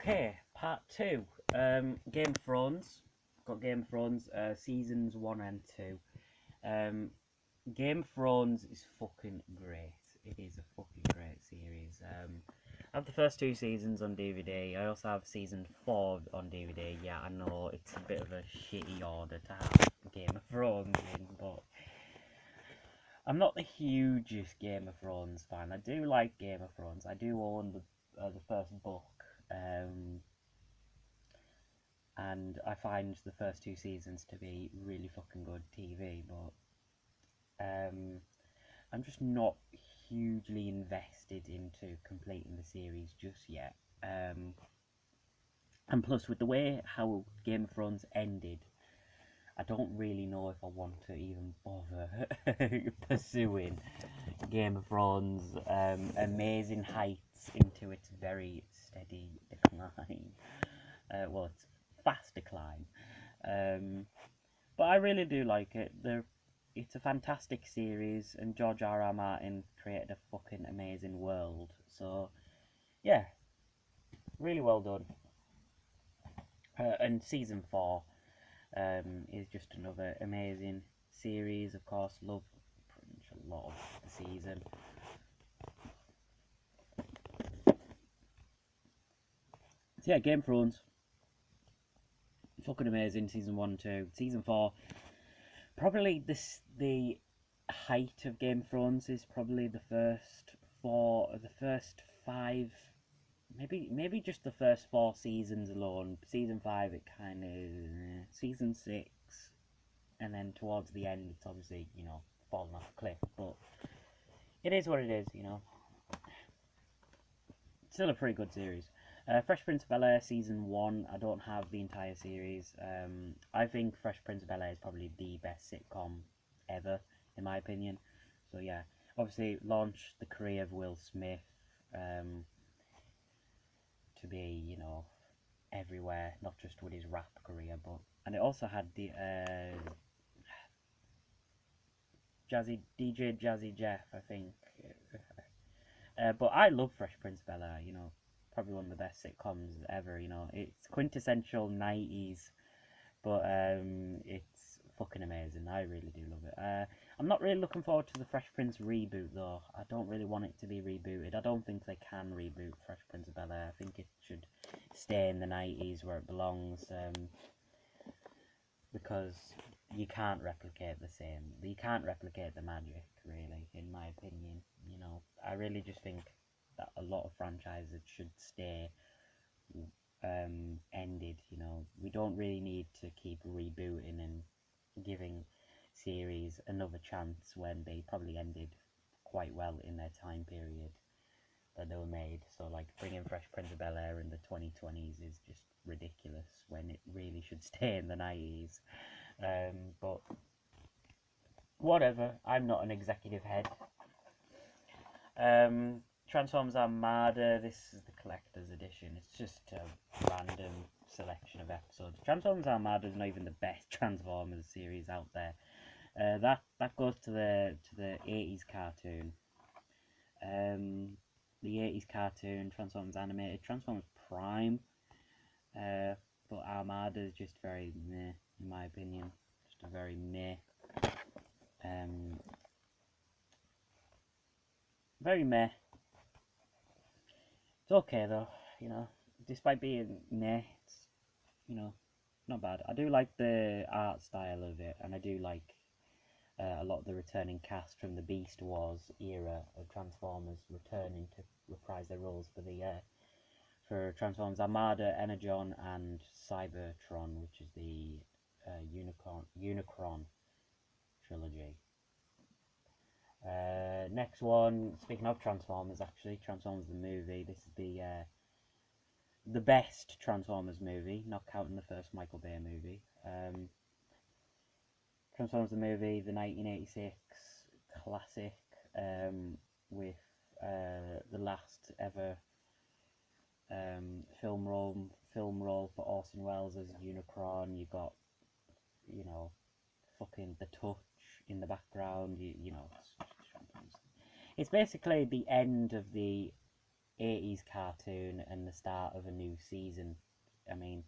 Okay, part two. Game of Thrones. Got Game of Thrones, seasons 1 and 2. Um, Game of Thrones is fucking great. It is a fucking great series. I have the first two seasons on DVD. I also have season 4 on DVD. Yeah, I know it's a bit of a shitty order to have Game of Thrones in, but I'm not the hugest Game of Thrones fan. I do like Game of Thrones. I do own the first book. And I find the first two seasons to be really fucking good TV, but I'm just not hugely invested into completing the series just yet. And plus, with the way how Game of Thrones ended, I don't really know if I want to even bother pursuing Game of Thrones' amazing heights into its very steady decline. Well, it's fast decline. But I really do like it. It's a fantastic series, and George R. R. Martin created a fucking amazing world. So, yeah, really well done. And season 4 is just another amazing series. Of course, love pretty much a lot of the season. So, yeah, Game of Thrones. Fucking amazing. Season 1 and 2. Season 4. Probably the height of Game of Thrones is probably the first 5, maybe just the first 4 seasons alone. Season 5, it kind of season 6, and then towards the end, it's obviously falling off a cliff. But it is what it is, Still a pretty good series. Fresh Prince of Bel-Air season 1. I don't have the entire series. I think Fresh Prince of Bel-Air is probably the best sitcom ever, in my opinion. So yeah, obviously launched the career of Will Smith to be, everywhere, not just with his rap career, and it also had the DJ Jazzy Jeff, I think. But I love Fresh Prince of Bel-Air. Probably one of the best sitcoms ever. It's quintessential '90s, but it's fucking amazing. I really do love it. I'm not really looking forward to the Fresh Prince reboot though. I don't really want it to be rebooted. I don't think they can reboot Fresh Prince of Bel-Air. I think it should stay in the '90s where it belongs. Because you can't replicate the same. You can't replicate the magic, really, in my opinion. I really just think that a lot of franchises should stay ended. We don't really need to keep rebooting and giving series another chance when they probably ended quite well in their time period that they were made. So, like, bringing Fresh Prince of Bel-Air in the 2020s is just ridiculous when it really should stay in the 90s. But whatever, I'm not an executive head. Transformers Armada, this is the collector's edition. It's just a random selection of episodes. Transformers Armada is not even the best Transformers series out there. That goes to the 80s cartoon. The 80s cartoon, Transformers Animated, Transformers Prime. But Armada is just very meh, in my opinion. Just a very meh. Very meh. It's okay though, despite being meh, it's, not bad. I do like the art style of it, and I do like a lot of the returning cast from the Beast Wars era of Transformers returning to reprise their roles for Transformers Armada, Energon, and Cybertron, which is the Unicron trilogy. Next one, speaking of Transformers, actually, Transformers the movie. This is the best Transformers movie, not counting the first Michael Bay movie. Transformers the movie, the 1986 classic, with the last ever film role for Orson Welles as Unicron. You got, fucking the touch in the background. It's basically the end of the 80s cartoon and the start of a new season. I mean,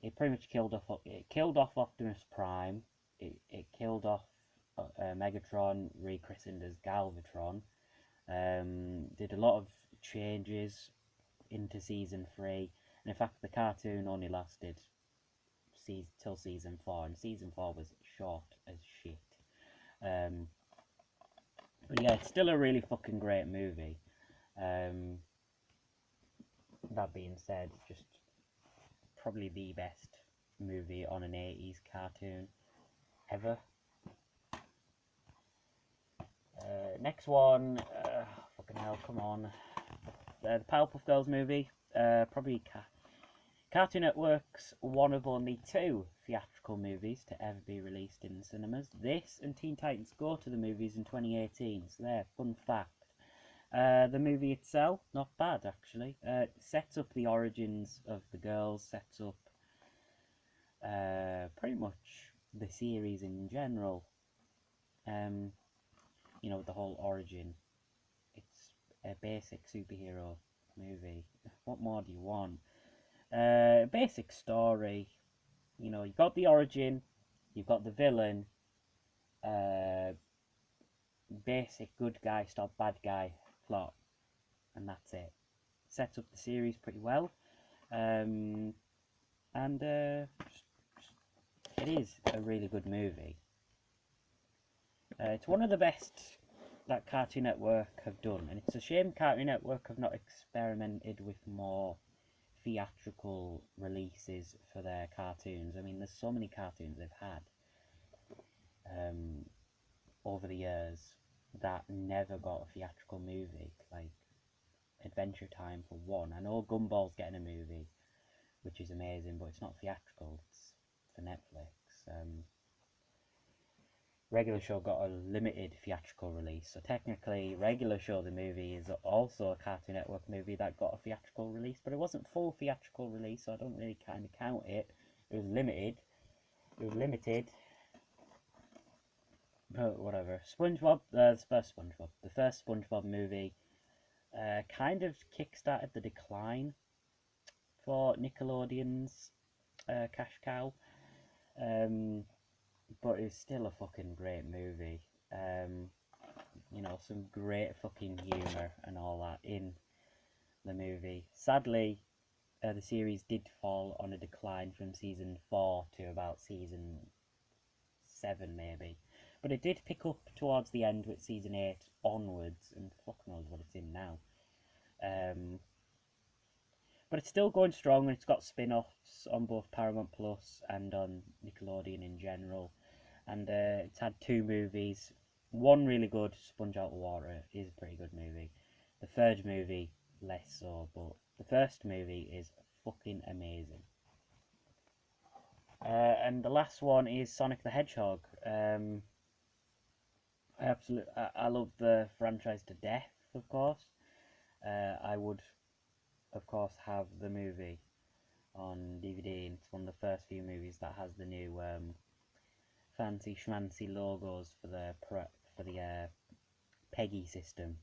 it pretty much killed off Optimus Prime. It killed off Megatron, rechristened as Galvatron. Did a lot of changes into season 3, and in fact the cartoon only lasted till season 4, and season 4 was short as shit. But yeah, it's still a really fucking great movie. That being said, just probably the best movie on an 80s cartoon ever. Next one, fucking hell, come on. The Powerpuff Girls movie, probably Cartoon Network's one of only 2 theatrical movies to ever be released in cinemas. This and Teen Titans Go to the movies in 2018, so there, fun fact. The movie itself, not bad actually. Sets up the origins of the girls, sets up pretty much the series in general. You know, the whole origin. It's a basic superhero movie. What more do you want? Basic story. You know, you've got the origin, you've got the villain, basic good guy stop bad guy plot, and that's it. Sets up the series pretty well, and it is a really good movie. It's one of the best that Cartoon Network have done, and it's a shame Cartoon Network have not experimented with more theatrical releases for their cartoons. I mean, there's so many cartoons they've had over the years that never got a theatrical movie, like Adventure Time for one. I know Gumball's getting a movie, which is amazing, but it's not theatrical, it's for Netflix. Regular Show got a limited theatrical release, so technically Regular Show the movie is also a Cartoon Network movie that got a theatrical release, but it wasn't full theatrical release, so I don't really kind of count it. It was limited. But whatever. SpongeBob, the first SpongeBob movie, kind of kickstarted the decline for Nickelodeon's cash cow. But it's still a fucking great movie. You know, some great fucking humour and all that in the movie. Sadly, the series did fall on a decline from season 4 to about season 7 maybe. But it did pick up towards the end with season 8 onwards, and fuck knows what it's in now. But it's still going strong, and it's got spin-offs on both Paramount Plus and on Nickelodeon in general. And it's had 2 movies. One really good, Sponge Out of Water, is a pretty good movie. The third movie, less so, but the first movie is fucking amazing. And the last one is Sonic the Hedgehog. I love the franchise to death, of course. I would, of course, have the movie on DVD, and it's one of the first few movies that has the new fancy schmancy logos for the PEGI system,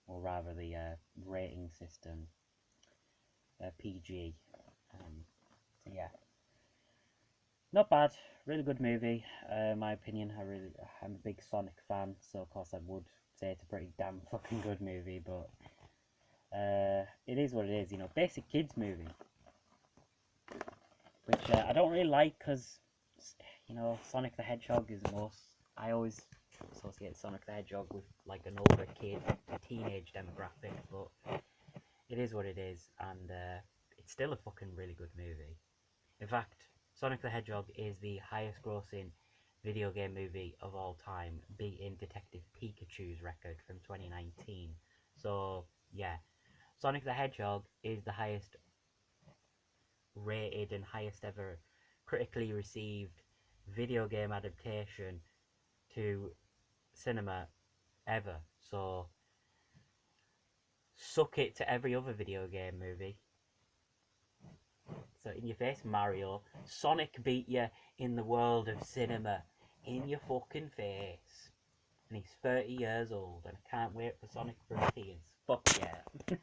or rather the rating system, PG. So yeah, not bad, really good movie. In my opinion, I'm a big Sonic fan, so of course I would say it's a pretty damn fucking good movie. But it is what it is, you know, basic kids movie, which I don't really like because, you know, Sonic the Hedgehog is I always associate Sonic the Hedgehog with like an older kid, a teenage demographic, but it is what it is, and it's still a fucking really good movie. In fact, Sonic the Hedgehog is the highest grossing video game movie of all time, beating Detective Pikachu's record from 2019. So yeah, Sonic the Hedgehog is the highest rated and highest ever critically received video game adaptation to cinema ever. So suck it to every other video game movie. So in your face, Mario. Sonic beat you in the world of cinema. In your fucking face. and he's 30 years old, and I can't wait for Sonic Frontiers. Fuck yeah.